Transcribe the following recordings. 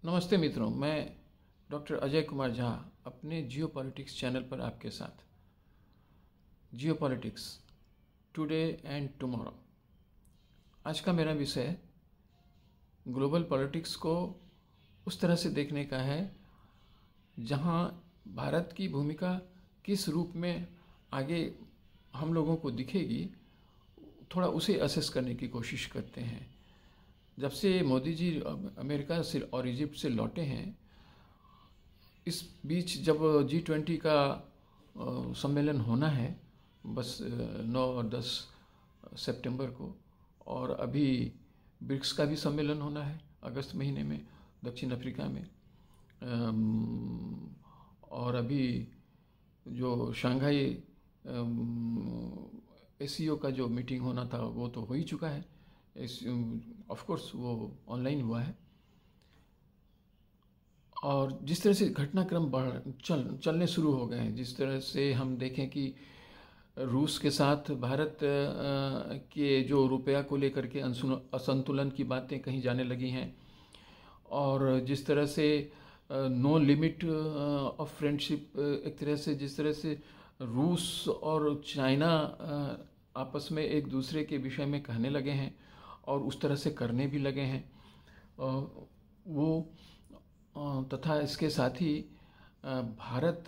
नमस्ते मित्रों, मैं डॉक्टर अजय कुमार झा अपने जियो पॉलिटिक्स चैनल पर आपके साथ। जियो पॉलिटिक्स टुडे एंड टुमारो। आज का मेरा विषय ग्लोबल पॉलिटिक्स को उस तरह से देखने का है जहां भारत की भूमिका किस रूप में आगे हम लोगों को दिखेगी, थोड़ा उसे असेस करने की कोशिश करते हैं। जब से मोदी जी अमेरिका से और इजिप्ट से लौटे हैं, इस बीच जब G20 का सम्मेलन होना है, बस 9 और 10 सितंबर को, और अभी ब्रिक्स का भी सम्मेलन होना है अगस्त महीने में दक्षिण अफ्रीका में, और अभी जो शंघाई SCO का जो मीटिंग होना था वो तो हो ही चुका है। ऑफ कोर्स वो ऑनलाइन हुआ है। और जिस तरह से घटनाक्रम चलने शुरू हो गए हैं, जिस तरह से हम देखें कि रूस के साथ भारत के जो रुपया को लेकर के असंतुलन की बातें कहीं जाने लगी हैं, और जिस तरह से नो लिमिट ऑफ फ्रेंडशिप, एक तरह से जिस तरह से रूस और चाइना आपस में एक दूसरे के विषय में कहने लगे हैं और उस तरह से करने भी लगे हैं, वो तथा इसके साथ ही भारत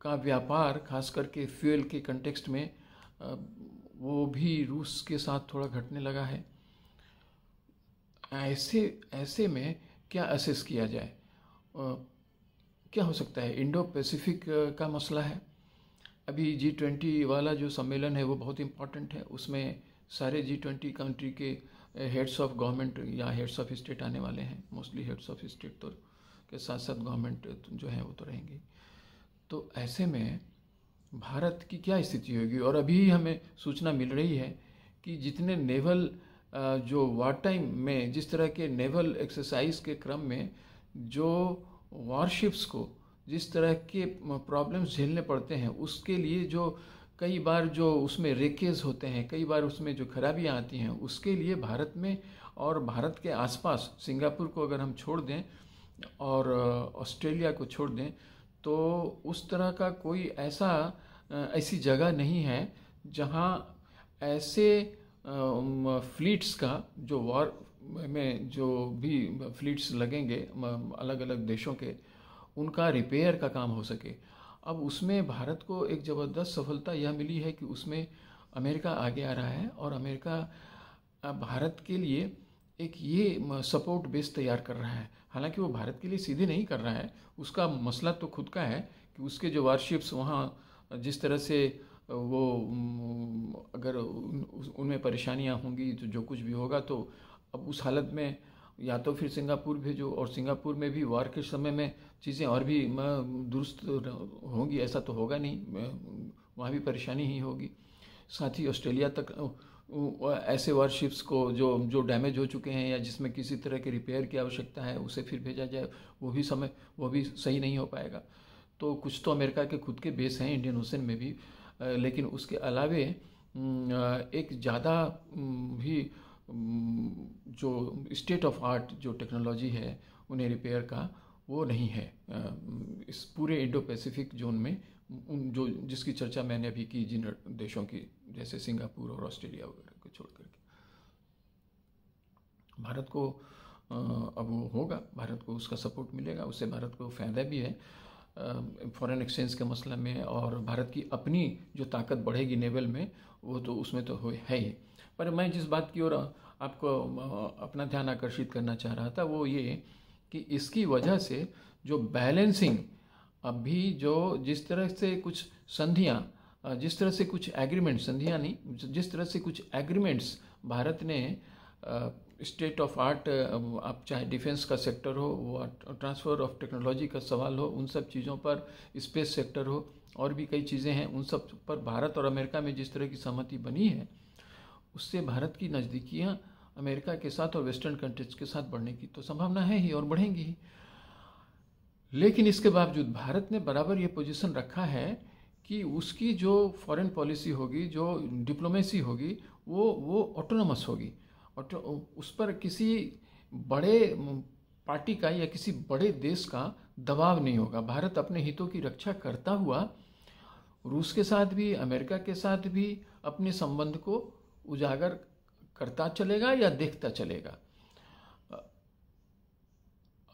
का व्यापार खास करके फ्यूल के कंटेक्स्ट में वो भी रूस के साथ थोड़ा घटने लगा है। ऐसे में क्या असेस किया जाए? क्या हो सकता है? इंडो पैसिफिक का मसला है। अभी G20 वाला जो सम्मेलन है वो बहुत इम्पॉर्टेंट है। उसमें सारे G20 कंट्री के हेड्स ऑफ गवर्नमेंट या हेड्स ऑफ स्टेट आने वाले हैं। मोस्टली हेड्स ऑफ स्टेट तो के साथ साथ गवर्नमेंट जो है वो तो रहेंगे। तो ऐसे में भारत की क्या स्थिति होगी? और अभी हमें सूचना मिल रही है कि जितने नेवल जो वार टाइम में जिस तरह के नेवल एक्सरसाइज के क्रम में जो वारशिप्स को जिस तरह के प्रॉब्लम्स झेलने पड़ते हैं, उसके लिए जो कई बार जो उसमें रेकेज होते हैं, कई बार उसमें जो खराबियां आती हैं, उसके लिए भारत में और भारत के आसपास सिंगापुर को अगर हम छोड़ दें और ऑस्ट्रेलिया को छोड़ दें, तो उस तरह का कोई ऐसी जगह नहीं है जहां ऐसे फ्लीट्स का जो वॉर में जो भी फ्लीट्स लगेंगे अलग अलग देशों के, उनका रिपेयर का काम हो सके। अब उसमें भारत को एक ज़बरदस्त सफलता यह मिली है कि उसमें अमेरिका आगे आ रहा है, और अमेरिका भारत के लिए एक ये सपोर्ट बेस तैयार कर रहा है। हालांकि वो भारत के लिए सीधे नहीं कर रहा है, उसका मसला तो खुद का है कि उसके जो वारशिप्स वहाँ जिस तरह से वो अगर उनमें परेशानियाँ होंगी तो जो कुछ भी होगा, तो अब उस हालत में या तो फिर सिंगापुर भेजो, और सिंगापुर में भी वार के समय में चीज़ें और भी दुरुस्त होंगी, ऐसा तो होगा नहीं, वहाँ भी परेशानी ही होगी। साथ ही ऑस्ट्रेलिया तक ऐसे वारशिप्स को जो डैमेज हो चुके हैं या जिसमें किसी तरह के रिपेयर की आवश्यकता है, उसे फिर भेजा जाए, वो भी सही नहीं हो पाएगा। तो कुछ तो अमेरिका के खुद के बेस हैं इंडियन ओशन में भी, लेकिन उसके अलावे एक ज़्यादा भी जो स्टेट ऑफ आर्ट जो टेक्नोलॉजी है उन्हें रिपेयर का, वो नहीं है इस पूरे इंडो पैसिफिक जोन में, जो जिसकी चर्चा मैंने अभी की, जिन देशों की जैसे सिंगापुर और ऑस्ट्रेलिया वगैरह को छोड़ करके। भारत को अब वो होगा, भारत को उसका सपोर्ट मिलेगा, उससे भारत को फ़ायदा भी है फॉरेन एक्सचेंज के मसला में, और भारत की अपनी जो ताकत बढ़ेगी नेवल में, वो तो उसमें तो है ही। पर मैं जिस बात की ओर आपको अपना ध्यान आकर्षित करना चाह रहा था वो ये कि इसकी वजह से जो बैलेंसिंग अभी जो जिस तरह से कुछ संधियाँ, जिस तरह से कुछ एग्रीमेंट, संधियाँ नहीं, जिस तरह से कुछ एग्रीमेंट्स भारत ने स्टेट ऑफ आर्ट, आप चाहे डिफेंस का सेक्टर हो, वो ट्रांसफ़र ऑफ टेक्नोलॉजी का सवाल हो, उन सब चीज़ों पर, स्पेस सेक्टर हो, और भी कई चीज़ें हैं, उन सब पर भारत और अमेरिका में जिस तरह की सहमति बनी है, उससे भारत की नज़दीकियाँ अमेरिका के साथ और वेस्टर्न कंट्रीज के साथ बढ़ने की तो संभावना है ही और बढ़ेंगी ही। लेकिन इसके बावजूद भारत ने बराबर ये पोजीशन रखा है कि उसकी जो फॉरेन पॉलिसी होगी, जो डिप्लोमेसी होगी, वो ऑटोनोमस होगी, और उस पर किसी बड़े पार्टी का या किसी बड़े देश का दबाव नहीं होगा। भारत अपने हितों की रक्षा करता हुआ रूस के साथ भी, अमेरिका के साथ भी अपने संबंध को उजागर करता चलेगा या देखता चलेगा।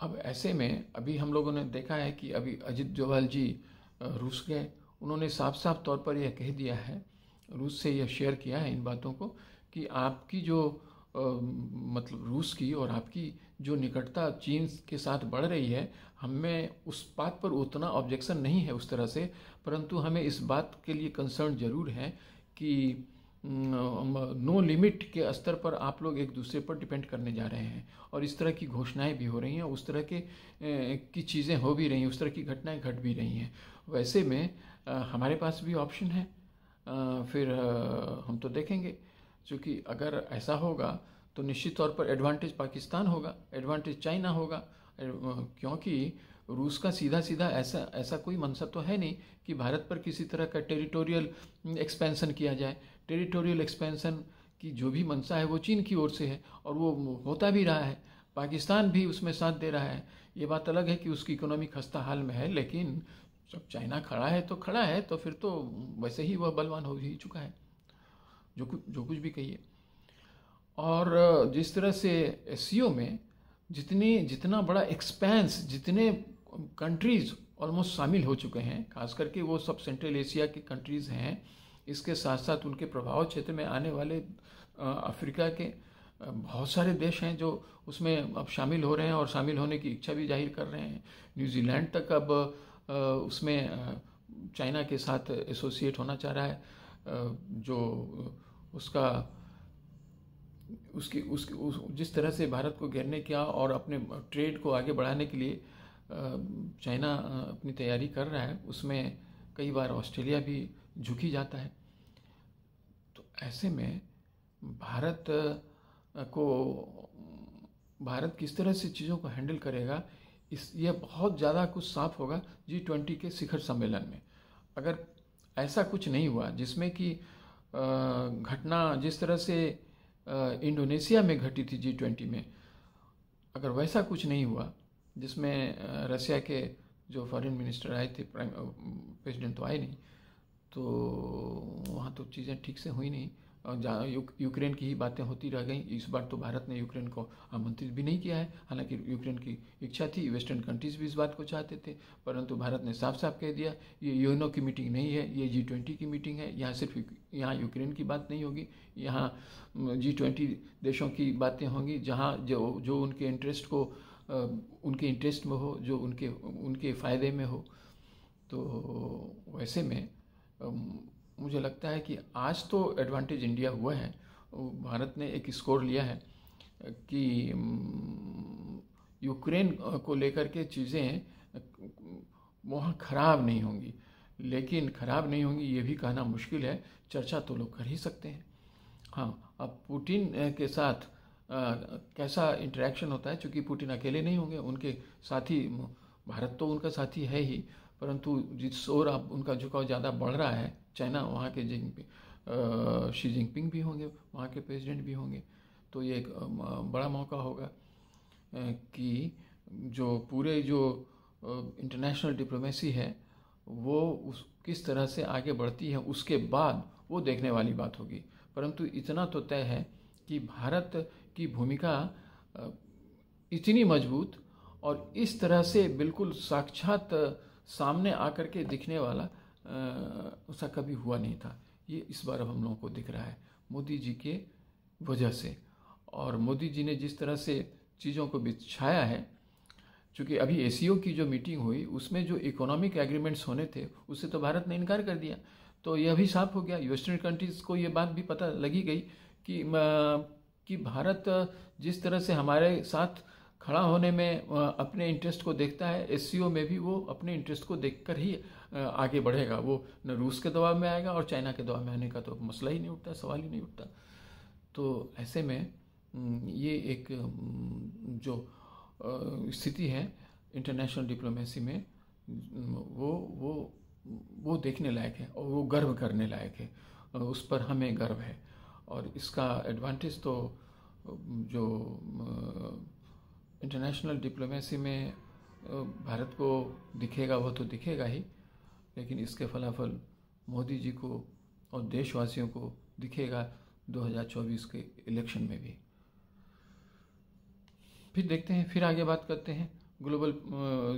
अब ऐसे में अभी हम लोगों ने देखा है कि अभी अजित डोभाल जी रूस गए, उन्होंने साफ साफ तौर पर यह कह दिया है, रूस से यह शेयर किया है इन बातों को, कि आपकी जो मतलब रूस की और आपकी जो निकटता चीन के साथ बढ़ रही है, हमें उस बात पर उतना ऑब्जेक्शन नहीं है उस तरह से, परंतु हमें इस बात के लिए कंसर्न जरूर है कि नो लिमिट के स्तर पर आप लोग एक दूसरे पर डिपेंड करने जा रहे हैं, और इस तरह की घोषणाएं भी हो रही हैं, उस तरह के की चीज़ें हो भी रही हैं, उस तरह की घटनाएं घट भी रही हैं। वैसे में हमारे पास भी ऑप्शन है, फिर हम तो देखेंगे, क्योंकि अगर ऐसा होगा तो निश्चित तौर पर एडवांटेज पाकिस्तान होगा, एडवांटेज चाइना होगा, क्योंकि रूस का सीधा सीधा ऐसा कोई मंशा तो है नहीं कि भारत पर किसी तरह का टेरिटोरियल एक्सपेंशन किया जाए। टेरिटोरियल एक्सपेंशन की जो भी मंशा है वो चीन की ओर से है, और वो होता भी रहा है, पाकिस्तान भी उसमें साथ दे रहा है। ये बात अलग है कि उसकी इकोनॉमी खस्ता हाल में है, लेकिन जब चाइना खड़ा है तो खड़ा है, तो फिर तो वैसे ही वह बलवान हो ही चुका है, जो कुछ भी कहिए। और जिस तरह से एससीओ में जितना बड़ा एक्सपेंस, जितने कंट्रीज ऑलमोस्ट शामिल हो चुके हैं, खास करके वो सब सेंट्रल एशिया की कंट्रीज़ हैं, इसके साथ साथ उनके प्रभाव क्षेत्र में आने वाले अफ्रीका के बहुत सारे देश हैं जो उसमें अब शामिल हो रहे हैं और शामिल होने की इच्छा भी जाहिर कर रहे हैं। न्यूजीलैंड तक अब उसमें चाइना के साथ एसोसिएट होना चाह रहा है, जो जिस तरह से भारत को घेरने का और अपने ट्रेड को आगे बढ़ाने के लिए चाइना अपनी तैयारी कर रहा है, उसमें कई बार ऑस्ट्रेलिया भी झुकी जाता है। तो ऐसे में भारत किस तरह से चीज़ों को हैंडल करेगा, यह बहुत ज़्यादा कुछ साफ होगा G20 के शिखर सम्मेलन में। अगर ऐसा कुछ नहीं हुआ जिसमें कि घटना जिस तरह से इंडोनेशिया में घटी थी G20 में, अगर वैसा कुछ नहीं हुआ जिसमें रसिया के जो फॉरेन मिनिस्टर आए थे, प्रेसिडेंट तो आए नहीं, तो वहाँ तो चीज़ें ठीक से हुई नहीं, और यूक्रेन की ही बातें होती रह गई। इस बार तो भारत ने यूक्रेन को आमंत्रित भी नहीं किया है, हालांकि यूक्रेन की इच्छा थी, वेस्टर्न कंट्रीज भी इस बात को चाहते थे, परंतु भारत ने साफ साफ कह दिया ये यूएनओ की मीटिंग नहीं है, ये G20 की मीटिंग है, यहाँ सिर्फ यहाँ यूक्रेन की बात नहीं होगी, यहाँ G20 देशों की बातें होंगी, जहाँ जो उनके इंटरेस्ट को उनके इंटरेस्ट में हो, जो उनके फ़ायदे में हो। तो वैसे में मुझे लगता है कि आज तो एडवांटेज इंडिया हुआ है, भारत ने एक स्कोर लिया है कि यूक्रेन को लेकर के चीज़ें वहाँ खराब नहीं होंगी, लेकिन खराब नहीं होंगी ये भी कहना मुश्किल है, चर्चा तो लोग कर ही सकते हैं। हाँ, अब पुतिन के साथ कैसा इंटरेक्शन होता है, क्योंकि पुतिन अकेले नहीं होंगे, उनके साथी, भारत तो उनका साथी है ही, परंतु जिस ओर अब उनका झुकाव ज़्यादा बढ़ रहा है चाइना, वहाँ के शी जिनपिंग भी होंगे, वहाँ के प्रेसिडेंट भी होंगे, तो ये एक बड़ा मौका होगा कि जो पूरे जो इंटरनेशनल डिप्लोमेसी है वो किस तरह से आगे बढ़ती है, उसके बाद वो देखने वाली बात होगी। परंतु इतना तो तय है कि भारत की भूमिका इतनी मजबूत और इस तरह से बिल्कुल साक्षात सामने आकर के दिखने वाला उसका कभी हुआ नहीं था। ये इस बार अब हम लोगों को दिख रहा है मोदी जी के वजह से, और मोदी जी ने जिस तरह से चीज़ों को बिछाया है, क्योंकि अभी एसीओ की जो मीटिंग हुई उसमें जो इकोनॉमिक एग्रीमेंट्स होने थे उससे तो भारत ने इनकार कर दिया, तो यह भी साफ हो गया, वेस्टर्न कंट्रीज़ को ये बात भी पता लगी गई कि भारत जिस तरह से हमारे साथ खड़ा होने में अपने इंटरेस्ट को देखता है, एससीओ में भी वो अपने इंटरेस्ट को देखकर ही आगे बढ़ेगा, वो न रूस के दबाव में आएगा और चाइना के दबाव में आने का तो मसला ही नहीं उठता, सवाल ही नहीं उठता। तो ऐसे में ये एक जो स्थिति है इंटरनेशनल डिप्लोमेसी में, वो देखने लायक है और वो गर्व करने लायक है, उस पर हमें गर्व है। और इसका एडवांटेज तो जो इंटरनेशनल डिप्लोमेसी में भारत को दिखेगा वो तो दिखेगा ही, लेकिन इसके फलाफल मोदी जी को और देशवासियों को दिखेगा 2024 के इलेक्शन में भी। फिर देखते हैं, फिर आगे बात करते हैं ग्लोबल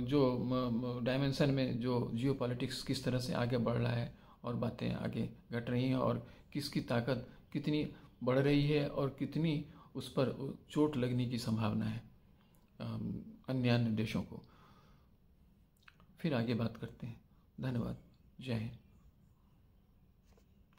जो डायमेंशन में जो जियो पॉलिटिक्स किस तरह से आगे बढ़ रहा है और बातें आगे घट रही हैं और किसकी ताकत कितनी बढ़ रही है और कितनी उस पर चोट लगने की संभावना है अन्य देशों को। फिर आगे बात करते हैं। धन्यवाद। जय हिंद।